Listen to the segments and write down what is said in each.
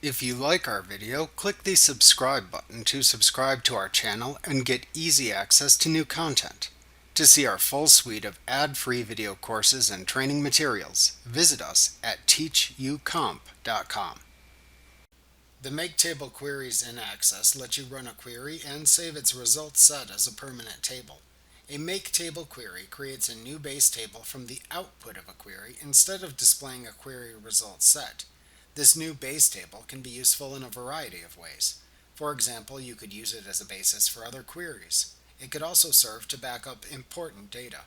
If you like our video, click the subscribe button to subscribe to our channel and get easy access to new content. To see our full suite of ad-free video courses and training materials, visit us at teachucomp.com. The Make Table Queries in Access let you run a query and save its result set as a permanent table. A Make Table query creates a new base table from the output of a query instead of displaying a query result set. This new base table can be useful in a variety of ways. For example, you could use it as a basis for other queries. It could also serve to back up important data.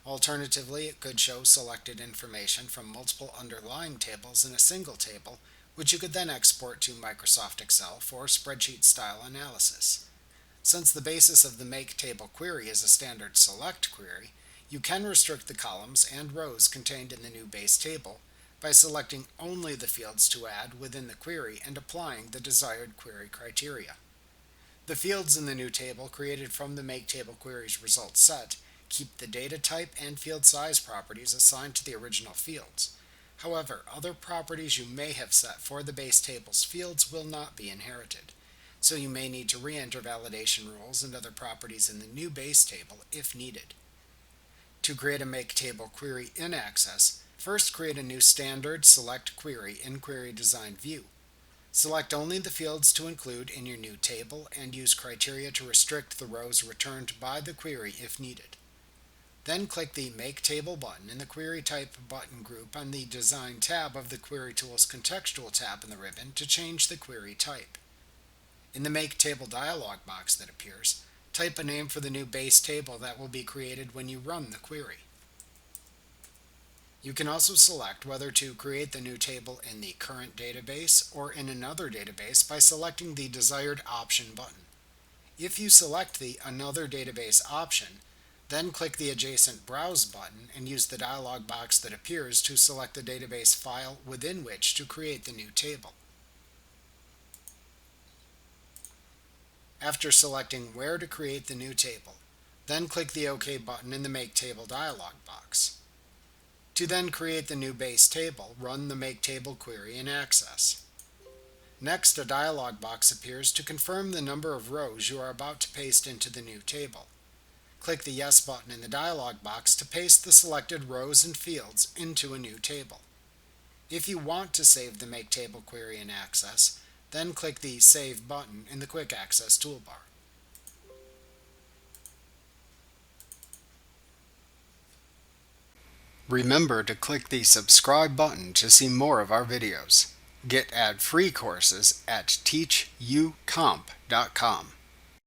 Alternatively, it could show selected information from multiple underlying tables in a single table, which you could then export to Microsoft Excel for spreadsheet-style analysis. Since the basis of the Make Table query is a standard select query, you can restrict the columns and rows contained in the new base table by selecting only the fields to add within the query and applying the desired query criteria. The fields in the new table created from the Make Table query's result set keep the data type and field size properties assigned to the original fields. However, other properties you may have set for the base table's fields will not be inherited, so you may need to re-enter validation rules and other properties in the new base table if needed. To create a Make Table query in Access, first create a new standard select query in Query Design view. Select only the fields to include in your new table and use criteria to restrict the rows returned by the query if needed. Then click the Make Table button in the Query Type button group on the Design tab of the Query Tools Contextual tab in the ribbon to change the query type. In the Make Table dialog box that appears, type a name for the new base table that will be created when you run the query. You can also select whether to create the new table in the current database or in another database by selecting the desired option button. If you select the Another Database option, then click the adjacent Browse button and use the dialog box that appears to select the database file within which to create the new table. After selecting where to create the new table, then click the OK button in the Make Table dialog box. To then create the new base table, run the Make Table query in Access. Next, a dialog box appears to confirm the number of rows you are about to paste into the new table. Click the Yes button in the dialog box to paste the selected rows and fields into a new table. If you want to save the Make Table query in Access, then click the Save button in the Quick Access toolbar. Remember to click the subscribe button to see more of our videos. Get ad-free courses at teachucomp.com.